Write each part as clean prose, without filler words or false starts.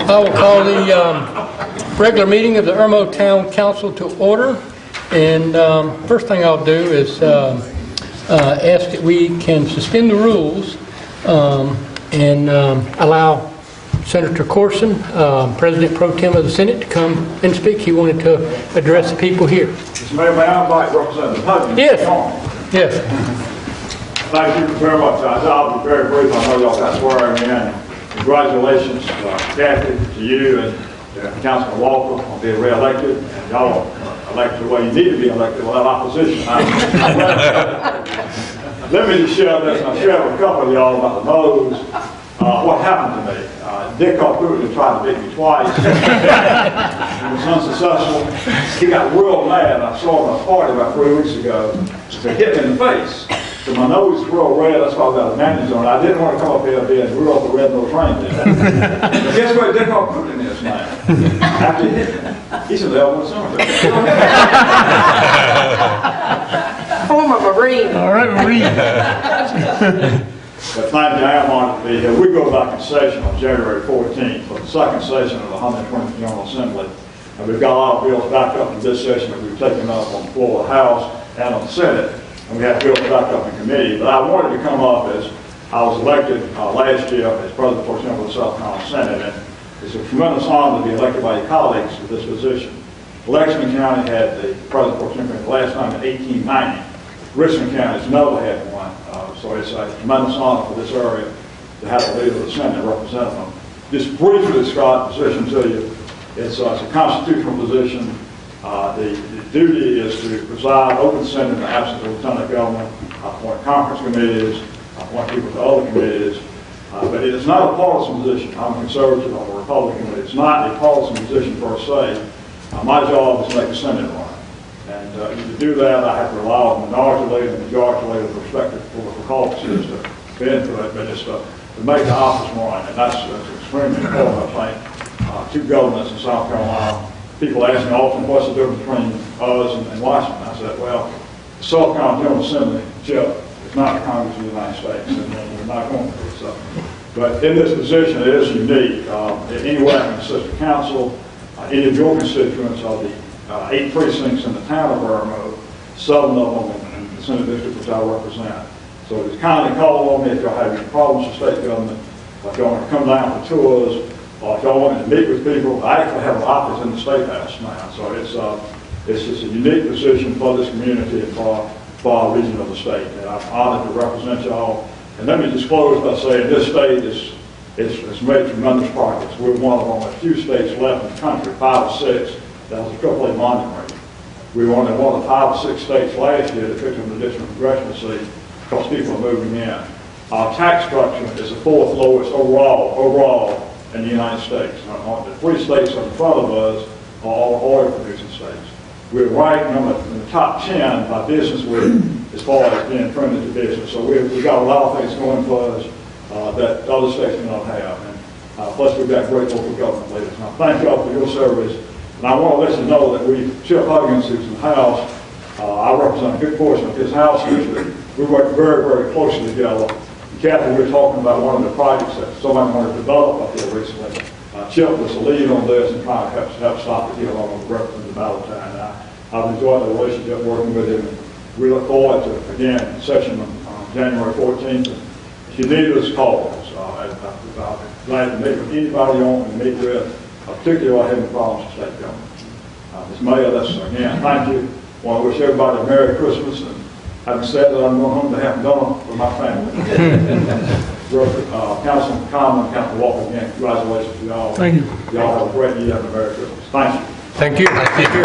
I will call the regular meeting of the Irmo Town Council to order. And first thing I'll do is ask that we can suspend the rules and allow Senator Corson, President Pro Tem of the Senate, to come and speak. He wanted to address the people here. Mr. Mayor, may I invite Representative Huggins? Yes. Yes. Thank you very much. I'll be very brief. I know y'all got swearing in. Congratulations, Kathy, to you and Councilman Walker on being re-elected. And y'all elected the way you need to be elected without opposition. Let me just share this, and I'll share with a couple of y'all about the nose. What happened to me? Dick Putin tried to beat me twice. He was unsuccessful. He got real mad. I saw him at a party about 3 weeks ago. He hit me in the face. So my nose is real red. That's why I've got a bandage on it. I didn't want to come up here and be a real the red-nosed reindeer. But guess where Dick Putin is now? After he hit me, he's in the Elmwood Cemetery. Former Marine. All right, Marine. But thank you, I am honored to be here. We go back in session on January 14th for the second session of the 120th General Assembly. And we've got a lot of bills back up in this session that we've taken up on the floor of the House and on the Senate. And we have bills back up in committee. But I wanted to come up as I was elected last year as President Pro Tem of the South Carolina Senate. And it's a tremendous honor to be elected by your colleagues to this position. Lexington County had the President Pro Tem the last time in 1890. Richmond County has never had one. So it's a tremendous honor for this area to have a leader of the Senate represent them. Just briefly describe the position to you. It's a constitutional position. The duty is to preside open Senate in the absence of Lieutenant Governor, appoint conference committees, appoint people to other committees. But it is not a partisan position. I'm a conservative, I'm a Republican, but it's not a partisan position per se. My job is to make the Senate run. And to do that, I have to rely on the minority leader and majority leader with respective political caucuses to fit into it, but it's to make the office run. And that's extremely important, I think, to governments in South Carolina. People ask me often, what's the difference between us and Washington? I said, well, the South Carolina General Assembly, Chip, is not the Congress of the United States, and we're not going to. So. But in this position, it is unique. Anywhere I can assist the council, any of your constituents are the 8 precincts in the town of Irmo, 7 of them in the Senate district which I represent. So it's kindly call on me if y'all have any problems with state government, if y'all want to come down for tours, or if y'all want to meet with people. I actually have an office in the State House now, so it's just a unique position for this community and for our region of the state. And I'm honored to represent y'all. And let me just close by saying this state has made tremendous progress. We're one of only a few states left in the country, 5 or 6. That was a AAA monument rate. We were only one of 5 or 6 states last year that picked up an additional congressional seat because people are moving in. Our tax structure is the 4th lowest overall in the United States. The 3 states in front of us are all oil-producing states. We're ranked in the top 10 by Business Week as far as being friendly to business. So we've got a lot of things going for us that other states do not have. And plus, we've got great local government leaders. Now, thank y'all for your service. And I want to let you know that Chip Huggins, who's in the House, I represent a good portion of his House district. We work very, very closely together. And Kathy, we were talking about one of the projects that somebody wanted to develop up here recently. Chip was the lead on this and trying to help stop it here along with Representative Valentine. I've enjoyed the relationship working with him. We look forward to, again, session on January 14th. If you need us, call us. I'll be glad to meet with anybody you want to meet with. Particularly while having problems with state government. Ms. Mayor, that's again, thank you. I want to wish everybody a Merry Christmas, and having said that, I'm going home to have dinner with my family. Councilman Common, Councilman Walker, again, congratulations to y'all. Thank you. Y'all have a great year and a Merry Christmas. Thank you. Thank you. Thank you.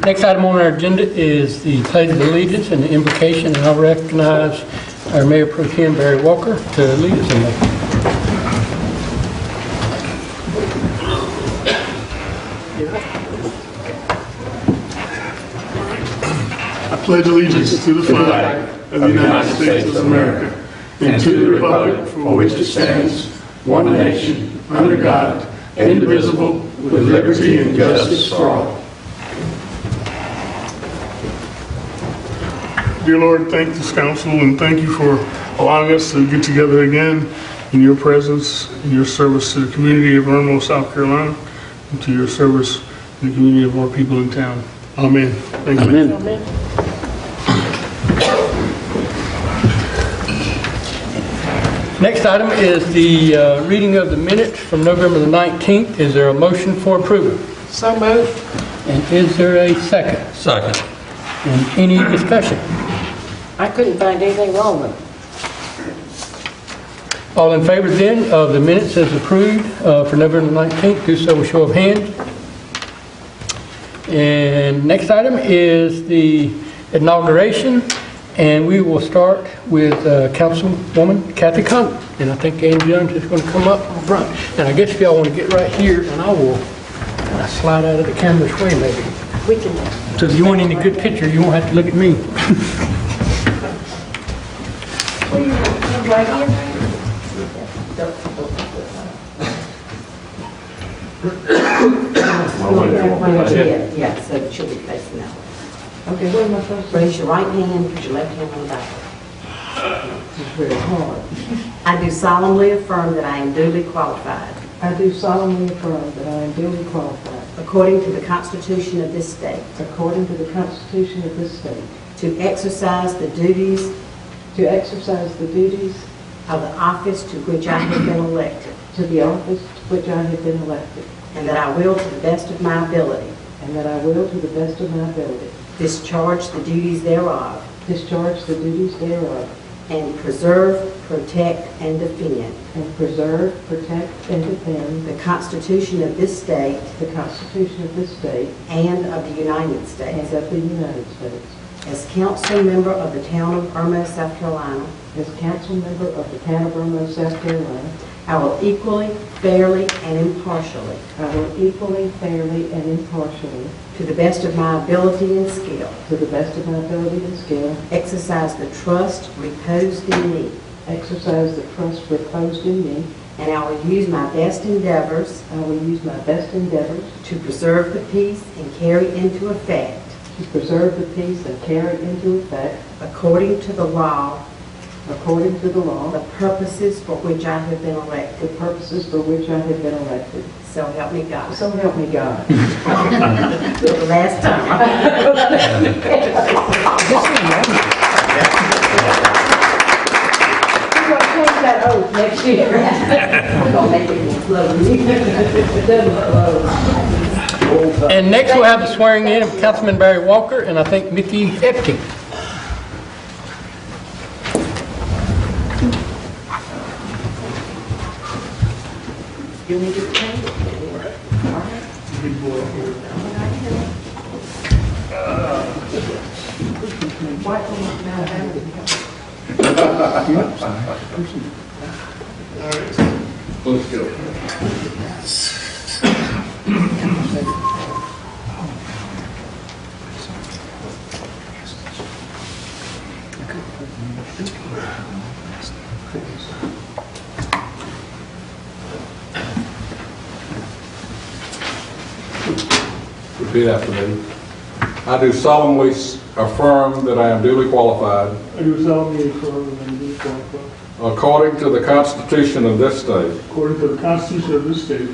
Next item on our agenda is the Pledge of Allegiance and the invocation, and I'll recognize our Mayor Pro Tem Barry Walker to lead us in that. I pledge allegiance to the flag of the United States of America and to the republic for which it stands, one nation, under God, indivisible, with liberty and justice for all. Dear Lord, thank this council and thank you for allowing us to get together again in your presence, in your service to the community of Irmo, South Carolina, and to your service in the community of our people in town. Amen. Thank you. Amen. Next item is the reading of the minutes from November the 19th. Is there a motion for approval? So moved. And is there a second? Second. And any discussion? I couldn't find anything wrong with it. All in favor then of the minutes as approved for November 19th, do so with show of hands. And next item is the inauguration, and we will start with Councilwoman Kathy Conner. And I think Ann Jones is going to come up front. And I guess if y'all want to get right here, and I will slide out of the camera's way maybe. We can. So if you want any good picture, you won't have to look at me. Right here? Yeah, so it should be facing that way. Okay, what am I supposed to? Raise your right hand, put your left hand on the Bible. This is very hard. I do solemnly affirm that I am duly qualified, I do solemnly affirm that I am duly qualified, according to the Constitution of this state, according to the Constitution of this state, to exercise the duties to exercise the duties of the office to which I have been elected, to the office to which I have been elected, and that I will, to the best of my ability, and that I will, to the best of my ability, discharge the duties thereof, discharge the duties thereof, and preserve, protect, and defend and preserve, protect, and defend the Constitution of this state the Constitution of this state and of the United and States. of the United States. As council member of the town of Irmo, South Carolina, As council member of the town of Irmo, South Carolina, I will equally, fairly, and impartially, I will equally, fairly, and impartially, to the best of my ability and skill, to the best of my ability and skill, exercise the trust reposed in me, exercise the trust reposed in me. and I will use my best endeavors I will use my best endeavors to preserve the peace and carry into effect, to preserve the peace and carry into effect, according to the law, according to the law, the purposes for which I have been the elected. purposes for which I have been elected. So help me God. So help me God. For the last time. We're going to change that oath next year. We're going to make it slowly. It doesn't flow. And next we'll have the swearing in of Councilman Barry Walker and I think Mickey Epting. You need to change it. Let's go. Repeat after me. I do solemnly affirm that I am duly qualified, I do solemnly affirm that I am duly qualified, according to the Constitution of this state, according to the Constitution of this state,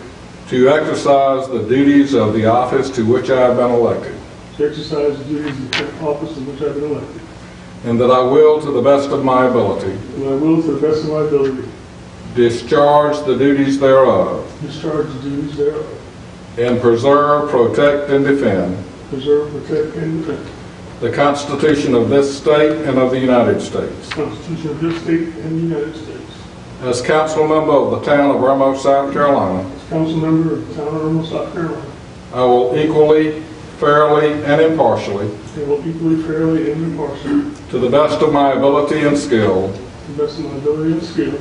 to exercise the duties of the office to which I have been elected, to exercise the duties of the office in which I have been elected, and that I will, to the best of my ability, and I will, to the best of my ability, discharge the duties thereof, discharge the duties thereof, and preserve, protect, and defend preserve, protect, and defend the Constitution of this state and of the United States. the Constitution of this state and the United States. As council member of the town of Irmo, South Carolina, As council member of the town of Irmo, South Carolina, I will equally, fairly, and impartially, I will equally, fairly, and impartially, to the best of my ability and skill, to the best of my ability and skill,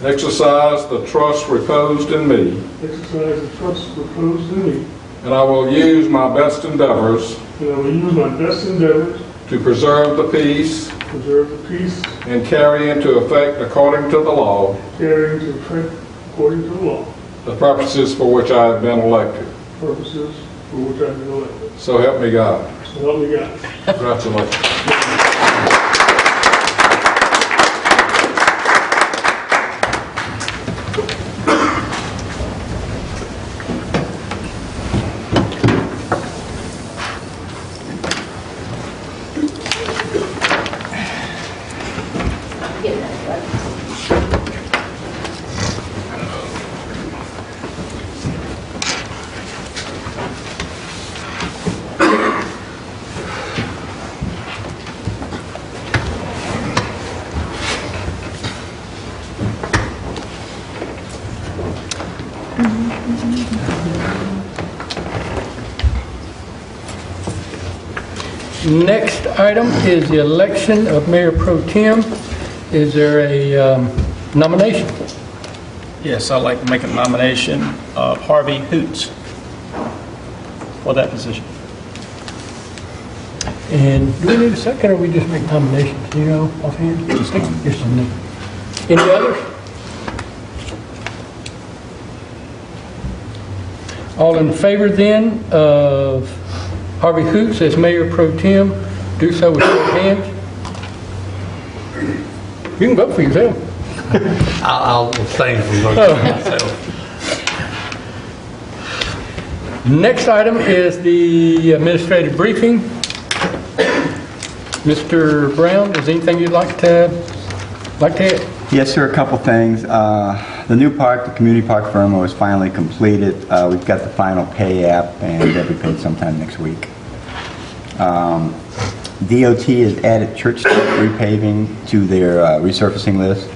exercise the trust reposed in me, exercise the trust reposed in me, and I will use my best endeavors and I will use my best endeavors to preserve the peace to preserve the peace, and carry into effect, according to the law, carrying to effect according to the law, the purposes for which I have been elected. purposes for which I have been elected. So help me God. So help me God. Congratulations. Next item is the election of Mayor Pro Tem. Is there a nomination? Yes, I'd like to make a nomination of Harvey Hoots for that position. And do we need a second, or we just make nominations? Do you know offhand? Just a name. Any others? All in favor then of Harvey Hoots as Mayor Pro Tem, do so with your hands. You can vote for yourself. I'll abstain from voting for myself. Next item is the administrative briefing. Mr. Brown, is there anything you'd like to add? Yes, sir, a couple things. The new park, the community park of Irmo, is finally completed. We've got the final pay app, and they'll be paid sometime next week. DOT has added Church Street repaving to their resurfacing list.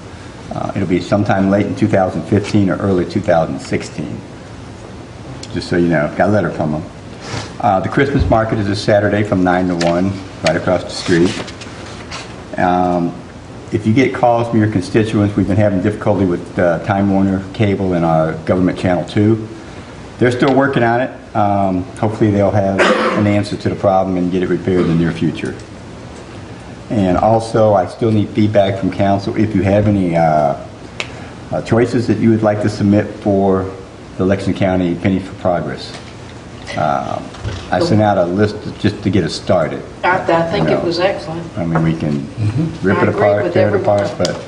It'll be sometime late in 2015 or early 2016. Just so you know, got a letter from them. The Christmas market is this Saturday from 9 to 1, right across the street. If you get calls from your constituents, we've been having difficulty with Time Warner Cable and our government channel 2. They're still working on it. Hopefully they'll have an answer to the problem and get it repaired in the near future. And also, I still need feedback from council. If you have any choices that you would like to submit for the Lexington County Penny for Progress. I sent out a list just to get us started. I think it was excellent. I mean, we can rip it apart, tear it apart, but,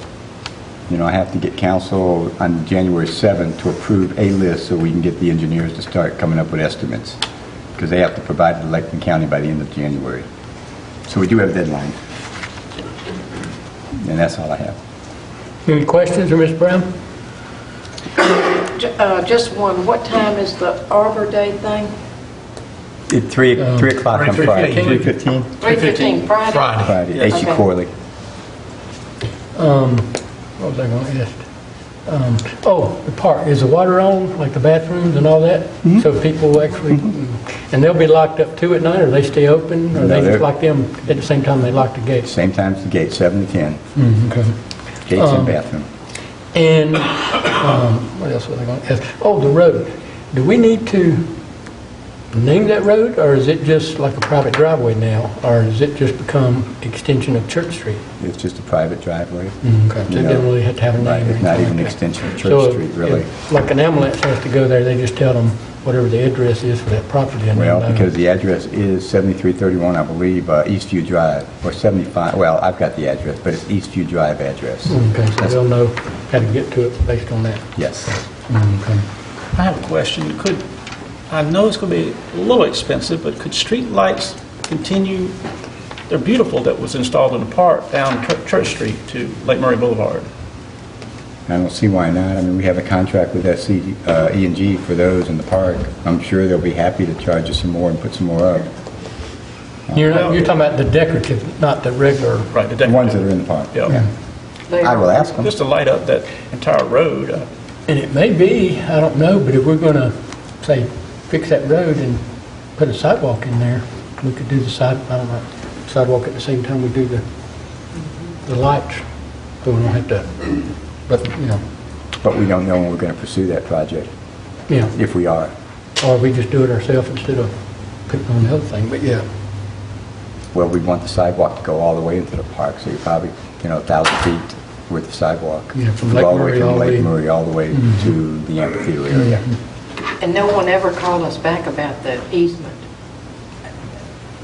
you know, I have to get council on January 7th to approve a list so we can get the engineers to start coming up with estimates, because they have to provide it to Lexington County by the end of January. So we do have a deadline. And that's all I have. Any questions for Ms. Brown? Just one. What time is the Arbor Day thing? At 3 o'clock on Friday. 3:15. 3:15 Friday? Friday. H.E. Okay. Corley. What was I going to ask? The park, is the water on, like the bathrooms and all that? So people actually, and they'll be locked up too at night, or they stay open, or No, they just they're- lock them at the same time they lock the gates? Same time as the gate, 7 to 10. Okay. Gates and bathroom. And what else was I going to ask? Oh, the road. Do we need to name that road, or is it just like a private driveway now, or does it just become extension of Church Street? It's just a private driveway. Okay, so You it know, doesn't really have to have a name. Right, or it's not anything even an like that. extension of So Church Street, really. if, like an ambulance has to go there, they just tell them whatever the address is for that property. And Well, they'll know. because the address is 7331, I believe, Eastview Drive, or 75, well, I've got the address, but it's Eastview Drive address. Okay, so they'll know how to get to it based on that. Yes. Okay. I have a question. I know it's going to be a little expensive, but could street lights continue? They're beautiful that was installed in the park down Church Street to Lake Murray Boulevard. I don't see why not. I mean, we have a contract with E&G for those in the park. I'm sure they'll be happy to charge us some more and put some more up. You're talking about the decorative, not the regular. Right, The ones that are in the park. Yeah. I will ask them. Just to light up that entire road. And it may be, I don't know, but if we're going to, say, fix that road and put a sidewalk in there, we could do the sidewalk at the same time we do the lights. So we don't have to, but, you know, But we don't know when we're going to pursue that project, yeah. if we are. Or we just do it ourselves instead of putting on the other thing, but yeah. Well, we want the sidewalk to go all the way into the park, so you're probably, 1,000 feet with the sidewalk. Yeah, from Go Lake all the way Murray from all the Lake way- Murray all the way to the amphitheater area. And no one ever called us back about the easement.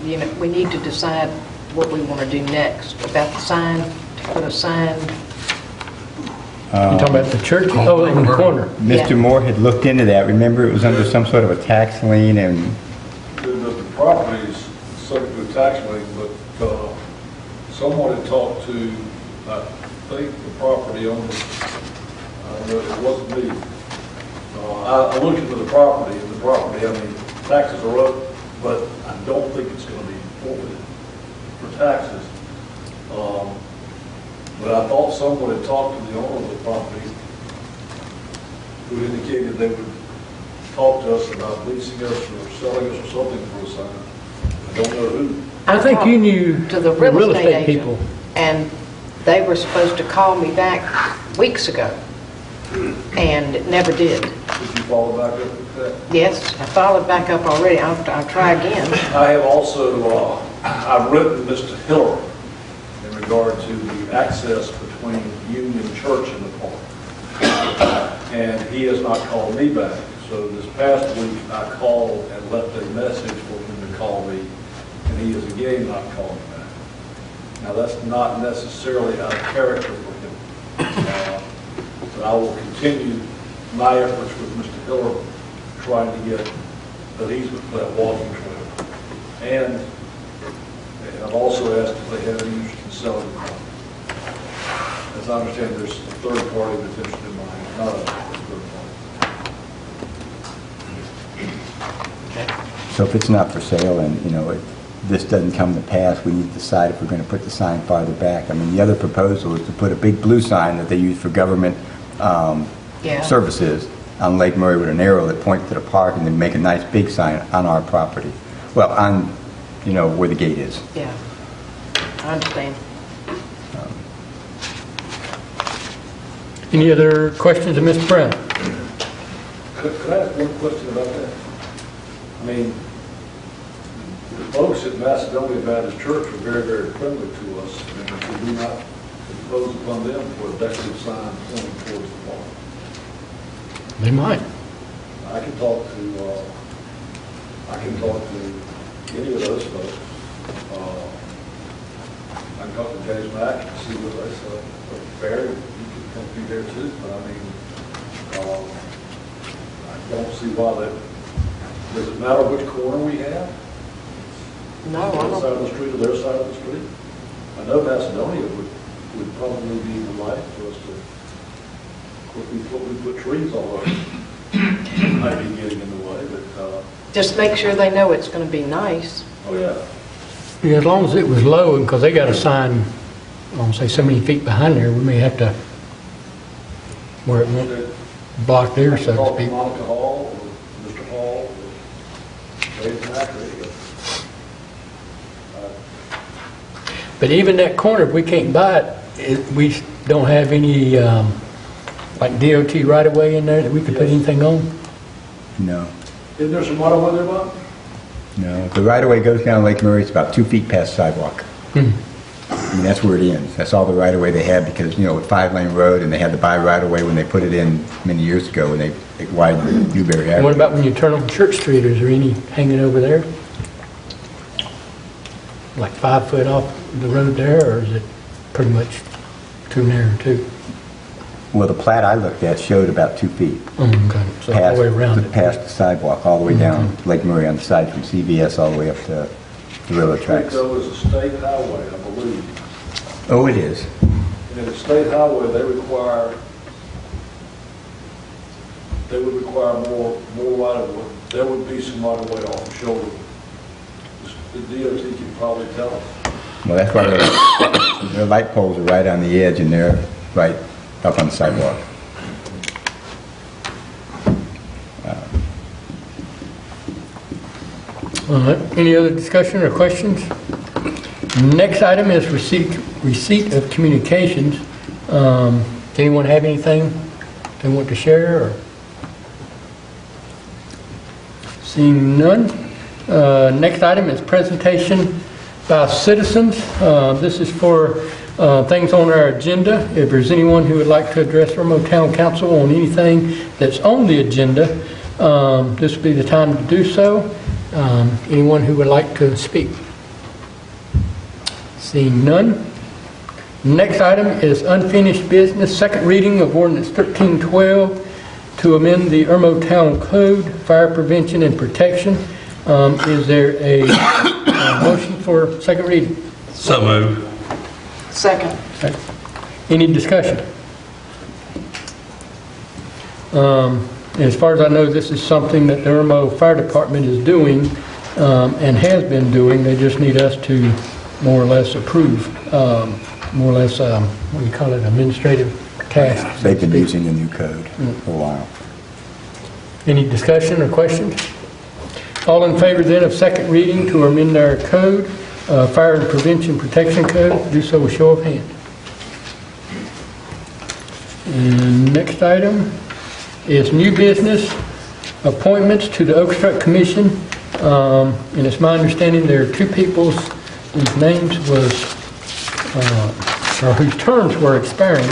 You know, we need to decide what we want to do next, about the sign, to put a sign. You talking about the church? Oh, in the corner. Yeah. Mr. Moore had looked into that. Remember, it was under some sort of a tax lien, and The property is subject to a tax lien, but someone had talked to, I think, the property owner. It wasn't me. I looked into the property, and the property, I mean, taxes are up, but I don't think it's going to be forfeited for taxes. But I thought someone had talked to the owner of the property who indicated they would talk to us about leasing us or selling us or something for a sign. I don't know who. I think talked you knew to the the real real estate estate agent, people. and they were supposed to call me back weeks ago, and it never did. Did you follow back up with that? Yes, I followed back up already. I'll try again. I have also, I've written Mr. Hiller in regard to the access between Union Church and the park. And he has not called me back. So this past week, I called and left a message for him to call me, and he has again not called me back. Now, that's not necessarily out of character for him. But I will continue my efforts with Mr. Hiller, trying to get an easement for that walking trail. And I've also asked if they have any interest in selling the property. As I understand, there's a third party that's interested in mine, not a third party. So if it's not for sale and, you know, if this doesn't come to pass, we need to decide if we're going to put the sign farther back. I mean, the other proposal is to put a big blue sign that they use for government services on Lake Murray with an arrow that points to the park, and then make a nice big sign on our property. Well, on, you know, where the gate is. Yeah, I understand. Any other questions of Mr. Brown? Could I ask one question about that? I mean, the folks at Macedonia Baptist Church are very, very friendly to us, and we do not impose upon them for a decorative sign pointing towards the park. They might. I can talk to any of those folks. I can talk to James Mack and see what they say. Barry, you can come be there too, but I mean, I don't see why that, does it matter which corner we have? No, I This don't. side of the street or their side of the street? I know Macedonia would probably be delighted for us to, of course, we put trees all over. Might be getting in the way, but, Just make sure they know it's going to be nice. oh yeah. Yeah, as long as it was low, because they got a sign, I don't say so many feet behind there, we may have to, where it won't block there, so to Talk to speak. Monica Hall or Mr. Hall or Dave Mack, there you go. But even that corner, if we can't buy it, we don't have any, like DOT right-of-way in there that we could put anything on? No. Isn't there some right away there, Bob? No. The right-of-way goes down Lake Murray. It's about 2 feet past sidewalk. I mean, that's where it ends. That's all the right-of-way they have because, you know, with 5-lane road, and they had to buy right-of-way when they put it in many years ago when they widened Newberry And what Avenue. about when you turn on Church Street, is there any hanging over there? Like 5 foot off the road there, or is it pretty much too narrow too? Well, the plat I looked at showed about 2 feet. Oh, okay, so all the way around it. Past the sidewalk, all the way down Lake Murray on the side from CVS all the way up to the railroad tracks. Though is a state highway, I believe. Oh, it is. And in a state highway, they would require more right of way. There would be some right of way off the shoulder. The DOT can probably tell us. Well, that's why their light poles are right on the edge and they're right up on the sidewalk. All right, any other discussion or questions? Next item is receipt of communications. Does anyone have anything they want to share? Or? Seeing none. Next item is presentation by citizens. This is for things on our agenda. If there's anyone who would like to address Irmo Town Council on anything that's on the agenda, this would be the time to do so. Anyone who would like to speak? Seeing none. Next item is unfinished business, second reading of ordinance 1312 to amend the Irmo Town Code, fire prevention and protection. Is there a motion for second reading? So moved. Second. Okay. Any discussion? As far as I know, this is something that the Irmo Fire Department is doing and has been doing. They just need us to more or less approve, more or less, what do you call it, administrative tasks. They've been using the new code for a while. Any discussion or questions? All in favor then of second reading to amend our code, Fire and Prevention Protection Code. Do so with show of hands. And next item is new business, appointments to the Oak Strut Commission. And it's my understanding there are two people whose names was, or whose terms were expiring,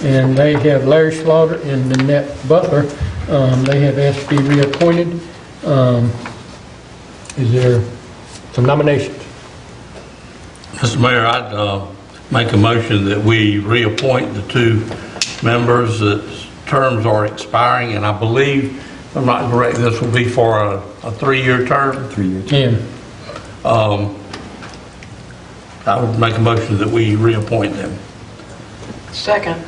and they have Larry Slaughter and Nanette Butler. They have asked to be reappointed. Is there some nominations? Mr. Mayor, I'd make a motion that we reappoint the two members that's terms are expiring, and I believe, if I'm not correct, this will be for a 3-year term. 3 years. Yeah. I would make a motion that we reappoint them. Second.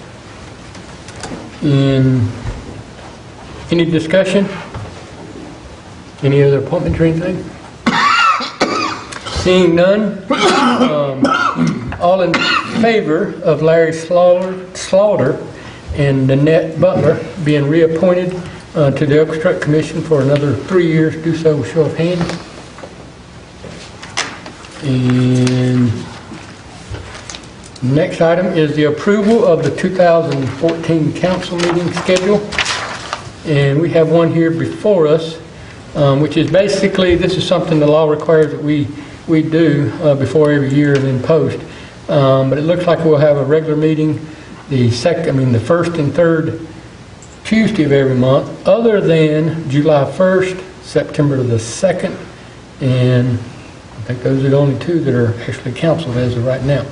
And any discussion? Any other appointments or anything? Seeing none, all in favor of Larry Slaughter and Nanette Butler being reappointed to the Oak Strut Commission for another 3 years, do so with show of hands. And next item is the approval of the 2014 council meeting schedule. And we have one here before us, which is basically, this is something the law requires that we do before every year and then post. But it looks like we'll have a regular meeting the first and third Tuesday of every month, other than July 1st, September the 2nd, and I think those are the only two that are actually canceled as of right now.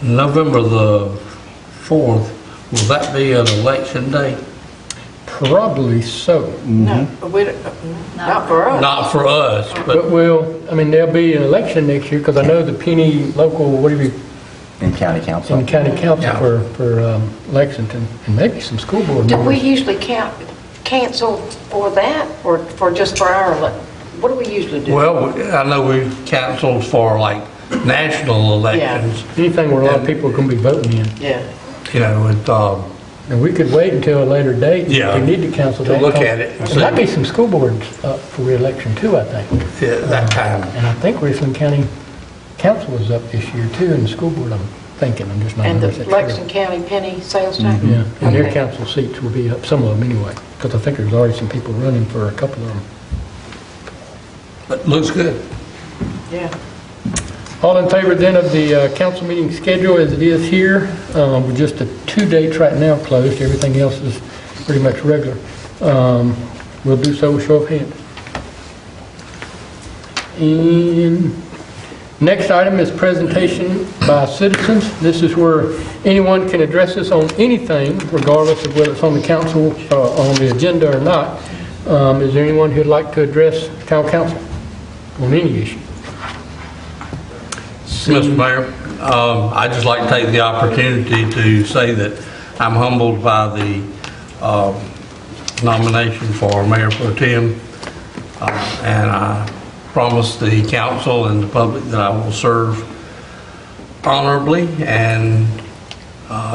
November the 4th, will that be an election day? Probably so. No, not for us. Not for us, But there'll be an election next year, because I know the Penny local, In county council. in county council Yeah. for Lexington, and maybe some school board Do we members. usually cancel for that, or just for our, what do we usually do? well, I know we've canceled for like national elections, Anything where a lot of people are going to be voting in. Yeah. you know, with, And we could wait until a later date. Yeah. If we need to cancel To that. look at it and There might see. be some school boards up for re-election too, I think. that time. And I think Richland County Council is up this year too, and the school board, I'm thinking, I'm just not And the 100% sure. Lexington County penny sales tax? Yeah, and their Okay. council seats will be up, some of them anyway, because I think there's already some people running for a couple of them. But looks good. Yeah. All in favor then of the council meeting schedule as it is here, with just the 2 dates right now closed, everything else is pretty much regular. We'll do so with show of hands. And next item is presentation by citizens. This is where anyone can address us on anything, regardless of whether it's on the council, on the agenda or not. Is there anyone who'd like to address town council on any issue? Mr. Mayor, I'd just like to take the opportunity to say that I'm humbled by the nomination for Mayor Pro Tem, and I promise the council and the public that I will serve honorably, and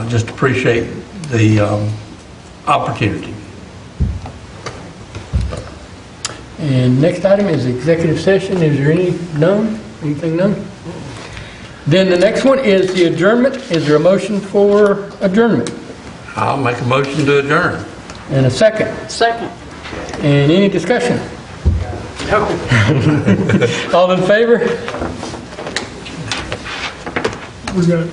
just appreciate the opportunity. And next item is executive session. Is there anything known? Then the next one is the adjournment. Is there a motion for adjournment? I'll make a motion to adjourn. And a second? Second. And any discussion? All in favor? We got,